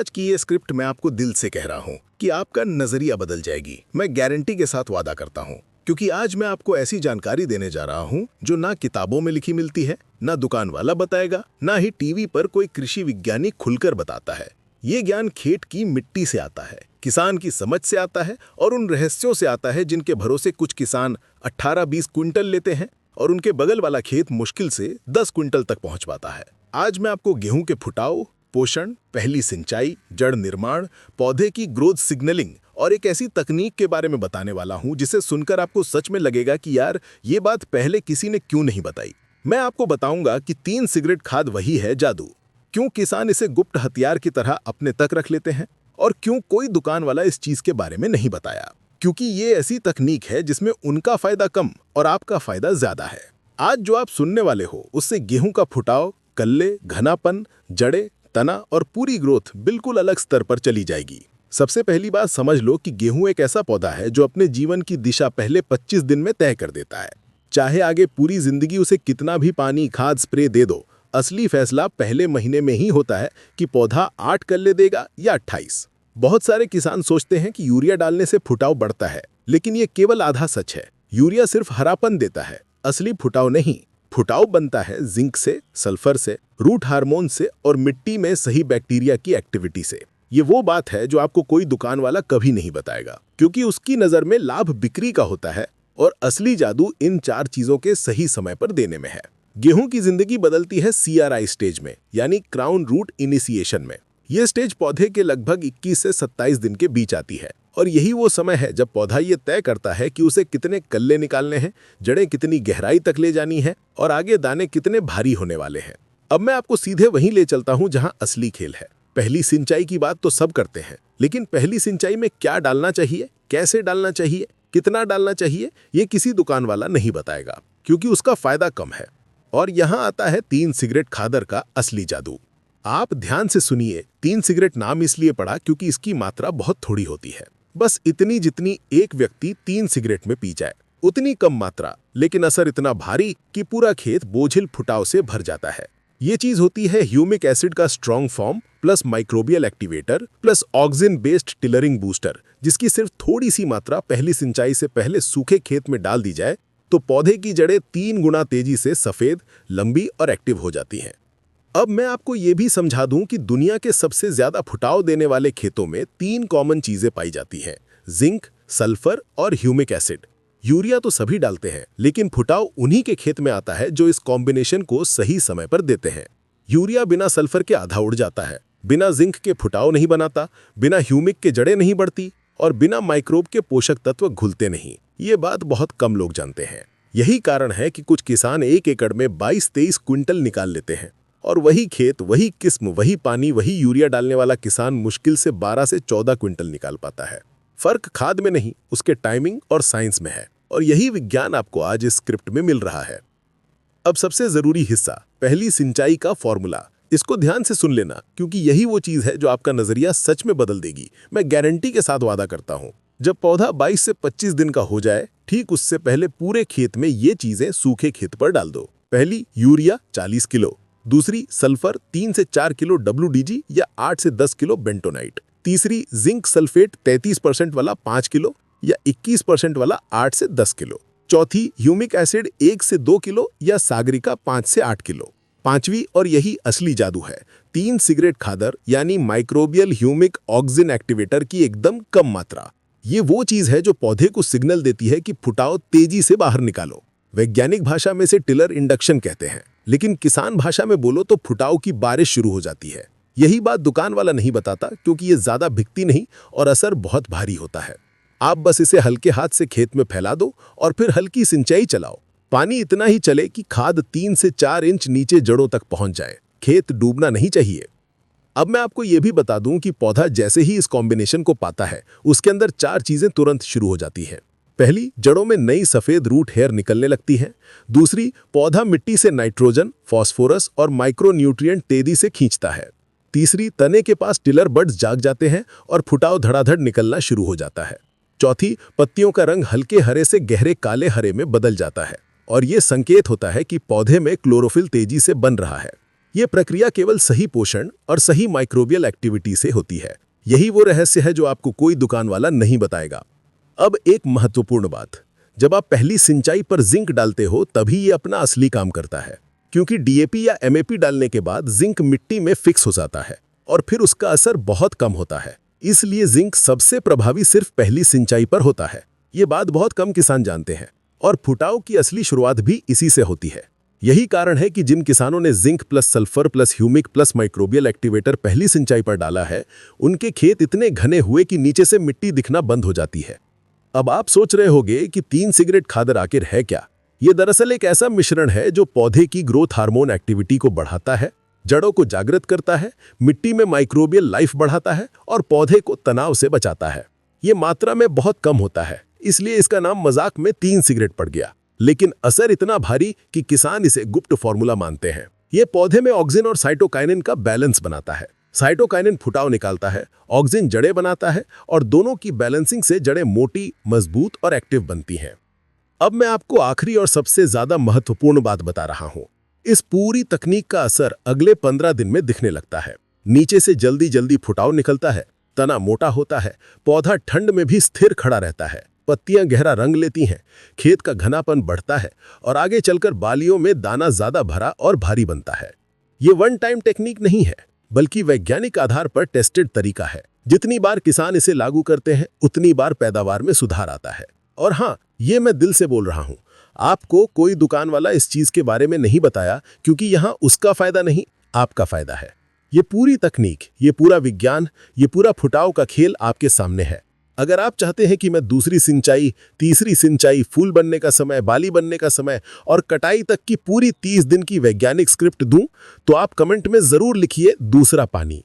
आज की ये स्क्रिप्ट मैं आपको दिल से कह रहा हूँ कि आपका नजरिया बदल जाएगी। मैं गारंटी के साथ वादा करता हूँ, क्योंकि आज मैं आपको ऐसी जानकारी देने जा रहा हूँ जो ना किताबों में लिखी मिलती है, ना दुकान वाला बताएगा, ना ही टीवी पर कोई कृषि विज्ञानी खुलकर बताता है। ये ज्ञान खेत की मिट्टी से आता है, किसान की समझ से आता है और उन रहस्यों से आता है जिनके भरोसे कुछ किसान 18-20 क्विंटल लेते हैं और उनके बगल वाला खेत मुश्किल से 10 क्विंटल तक पहुंच पाता है। आज मैं आपको गेहूं के फुटाव, पोषण, पहली सिंचाई, जड़ निर्माण, पौधे की ग्रोथ सिग्नलिंग और एक ऐसी तकनीक के बारे में बताने वाला हूं जिसे सुनकर आपको सच में लगेगा कि यार ये बात पहले किसी ने क्यों नहीं बताई। मैं आपको बताऊंगा कि 3 सिगरेट खाद वही है जादू, क्यों किसान इसे गुप्त हथियार की तरह अपने तक रख लेते हैं और क्यों कोई दुकान वाला इस चीज के बारे में नहीं बताया। क्योंकि ये ऐसी तकनीक है जिसमें उनका फायदा कम और आपका फायदा ज्यादा है। आज जो आप सुनने वाले हो उससे गेहूं का फुटाव, कल्ले, घनापन, जड़े, तना और पूरी ग्रोथ बिल्कुल अलग स्तर पर चली जाएगी। सबसे पहली बात समझ लो कि गेहूं एक ऐसा पौधा है जो अपने जीवन की दिशा पहले 25 दिन में तय कर देता है। चाहे आगे पूरी जिंदगी उसे कितना भी पानी, खाद, स्प्रे दे दो, असली फैसला पहले महीने में ही होता है कि पौधा 8 कल्ले देगा या 28। बहुत सारे किसान सोचते हैं कि यूरिया डालने से फुटाव बढ़ता है, लेकिन ये केवल आधा सच है। यूरिया सिर्फ हरापन देता है, असली फुटाव नहीं। फुटाव बनता है जिंक से, सल्फर से, रूट हार्मोन से और मिट्टी में सही बैक्टीरिया की एक्टिविटी से। ये वो बात है जो आपको कोई दुकान वाला कभी नहीं बताएगा, क्योंकि उसकी नजर में लाभ बिक्री का होता है और असली जादू इन 4 चीजों के सही समय पर देने में है। गेहूं की जिंदगी बदलती है CRI स्टेज में, यानी क्राउन रूट इनिशिएशन में। यह स्टेज पौधे के लगभग 21 से 27 दिन के बीच आती है और यही वो समय है जब पौधा ये तय करता है कि उसे कितने कल्ले निकालने हैं, जड़ें कितनी गहराई तक ले जानी है और आगे दाने कितने भारी होने वाले हैं। अब मैं आपको सीधे वहीं ले चलता हूं जहां असली खेल है। पहली सिंचाई की बात तो सब करते हैं, लेकिन पहली सिंचाई में क्या डालना चाहिए, कैसे डालना चाहिए, कितना डालना चाहिए, ये किसी दुकान वाला नहीं बताएगा, क्योंकि उसका फायदा कम है। और यहां आता है 3 सिगरेट खादर का असली जादू। आप ध्यान से सुनिए, 3 सिगरेट नाम इसलिए पड़ा क्योंकि इसकी मात्रा बहुत थोड़ी होती है, बस इतनी जितनी एक व्यक्ति 3 सिगरेट में पी जाए, उतनी कम मात्रा, लेकिन असर इतना भारी कि पूरा खेत बोझिल फुटाव से भर जाता है। ये चीज होती है ह्यूमिक एसिड का strong form plus microbial activator plus auxin based tillering booster, जिसकी सिर्फ थोड़ी सी मात्रा पहली सिंचाई से पहले सूखे खेत में डाल दी जाए तो पौधे की जड़ें 3 गुना तेजी से सफेद, लंबी और एक्टिव हो जाती हैं। अब मैं आपको ये भी समझा दूं कि दुनिया के सबसे ज्यादा फुटाव देने वाले खेतों में 3 कॉमन चीजें पाई जाती हैं: जिंक, सल्फर और ह्यूमिक एसिड। यूरिया तो सभी डालते हैं, लेकिन फुटाव उन्हीं के खेत में आता है जो इस कॉम्बिनेशन को सही समय पर देते हैं। यूरिया बिना सल्फर के आधा उड़ जाता है, बिना जिंक के फुटाव नहीं बनाता, बिना ह्यूमिक के जड़ें नहीं बढ़ती और बिना माइक्रोब के पोषक तत्व घुलते नहीं। ये बात बहुत कम लोग जानते हैं। यही कारण है कि कुछ किसान 1 एकड़ में 22-23 क्विंटल निकाल लेते हैं और वही खेत, वही किस्म, वही पानी, वही यूरिया डालने वाला किसान मुश्किल से 12 से 14 क्विंटल निकाल पाता है। फर्क खाद में नहीं, उसके टाइमिंग और साइंस में है, और यही विज्ञान आपको आज इस स्क्रिप्ट में मिल रहा है। अब सबसे जरूरी हिस्सा, पहली सिंचाई का फॉर्मूला। इसको ध्यान से सुन लेना, क्योंकि यही वो चीज है जो आपका नजरिया सच में बदल देगी। मैं गारंटी के साथ वादा करता हूं। जब पौधा 22 से 25 दिन का हो जाए, ठीक उससे पहले पूरे खेत में ये चीजें सूखे खेत पर डाल दो। पहली, यूरिया 40 किलो। दूसरी, सल्फर 3 से 4 किलो WDG या 8 से 10 किलो बेंटोनाइट। तीसरी, जिंक सल्फेट 33% वाला 5 किलो या 21% वाला 8 से 10 किलो। चौथी, ह्यूमिक एसिड 1 से 2 किलो या सागरिका 5 से 8 किलो। पांचवी, और यही असली जादू है, 3 सिगरेट खादर यानी माइक्रोबियल ह्यूमिक ऑक्सिन एक्टिवेटर की एकदम कम मात्रा। ये वो चीज है जो पौधे को सिग्नल देती है कि फुटाव तेजी से बाहर निकालो। वैज्ञानिक भाषा में से टिलर इंडक्शन कहते हैं, लेकिन किसान भाषा में बोलो तो फुटाव की बारिश शुरू हो जाती है। यही बात दुकान वाला नहीं बताता, क्योंकि ये ज्यादा बिकती नहीं और असर बहुत भारी होता है। आप बस इसे हल्के हाथ से खेत में फैला दो और फिर हल्की सिंचाई चलाओ। पानी इतना ही चले कि खाद 3 से 4 इंच नीचे जड़ों तक पहुंच जाए। खेत डूबना नहीं चाहिए। अब मैं आपको यह भी बता दूं कि पौधा जैसे ही इस कॉम्बिनेशन को पाता है, उसके अंदर 4 चीजें तुरंत शुरू हो जाती हैं। पहली, जड़ों में नई सफेद रूट हेयर निकलने लगती है। दूसरी, पौधा मिट्टी से नाइट्रोजन, फास्फोरस और माइक्रो न्यूट्रिएंट तेजी से खींचता है। तीसरी, तने के पास टिलर बड्स जाग जाते हैं और फुटाव धड़ाधड़ निकलना शुरू हो जाता है। चौथी, पत्तियों का रंग हल्के हरे से गहरे काले हरे में बदल जाता है और ये संकेत होता है कि पौधे में क्लोरोफिल तेजी से बन रहा है। ये प्रक्रिया केवल सही पोषण और सही माइक्रोबियल एक्टिविटी से होती है। यही वो रहस्य है जो आपको कोई दुकान वाला नहीं बताएगा। अब एक महत्वपूर्ण बात, जब आप पहली सिंचाई पर जिंक डालते हो तभी ये अपना असली काम करता है, क्योंकि डीएपी या एमएपी डालने के बाद जिंक मिट्टी में फिक्स हो जाता है और फिर उसका असर बहुत कम होता है। इसलिए जिंक सबसे प्रभावी सिर्फ पहली सिंचाई पर होता है। ये बात बहुत कम किसान जानते हैं और फुटाव की असली शुरुआत भी इसी से होती है। यही कारण है कि जिन किसानों ने zinc plus sulphur plus humic plus microbial activator पहली सिंचाई पर डाला है, उनके खेत इतने घने हुए कि नीचे से मिट्टी दिखना बंद हो जाती है। अब आप सोच रहे होंगे कि 3 सिगरेट खादर आखिर है क्या? ये दरअसल एक ऐसा मिश्रण है जो पौधे की ग्रोथ हार्मोन एक्टिविटी को बढ़ाता है, जड़ों को जागृत करता है, मिट्टी में माइक्रोबियल लाइफ बढ़ाता है और पौधे को तनाव से बचाता है। ये मात्रा में बहुत कम होता है, इसलिए इसका नाम मजाक में 3 सिगरेट पड़ गया, लेकिन असर इतना भारी कि किसान इसे गुप्त फॉर्मूला मानते हैं। ये पौधे में ऑक्सिन और साइटोकाइनिन का बैलेंस बनाता है। साइटोकाइनिन फुटाव निकालता है, ऑक्सिन जड़ें बनाता है और दोनों की बैलेंसिंग से जड़ें मोटी, मजबूत और एक्टिव बनती हैं। अब मैं आपको आखिरी और सबसे ज्यादा महत्वपूर्ण बात बता रहा हूं। इस पूरी तकनीक का असर अगले 15 दिन में दिखने लगता है। नीचे से जल्दी जल्दी फुटाव निकलता है, तना मोटा होता है, पौधा ठंड में भी स्थिर खड़ा रहता है, पत्तियां गहरा रंग लेती हैं, खेत का घनापन बढ़ता है और आगे चलकर बालियों में दाना ज्यादा भरा और भारी बनता है। ये वन टाइम टेक्निक नहीं है, बल्कि वैज्ञानिक आधार पर टेस्टेड तरीका है। जितनी बार किसान इसे लागू करते हैं, उतनी बार पैदावार में सुधार आता है। और हाँ, ये मैं दिल से बोल रहा हूँ, आपको कोई दुकान वाला इस चीज के बारे में नहीं बताया, क्योंकि यहाँ उसका फायदा नहीं, आपका फायदा है। ये पूरी तकनीक, ये पूरा विज्ञान, ये पूरा फुटाव का खेल आपके सामने है। अगर आप चाहते हैं कि मैं दूसरी सिंचाई, तीसरी सिंचाई, फूल बनने का समय, बाली बनने का समय और कटाई तक की पूरी 30 दिन की वैज्ञानिक स्क्रिप्ट दूं, तो आप कमेंट में जरूर लिखिए दूसरा पानी।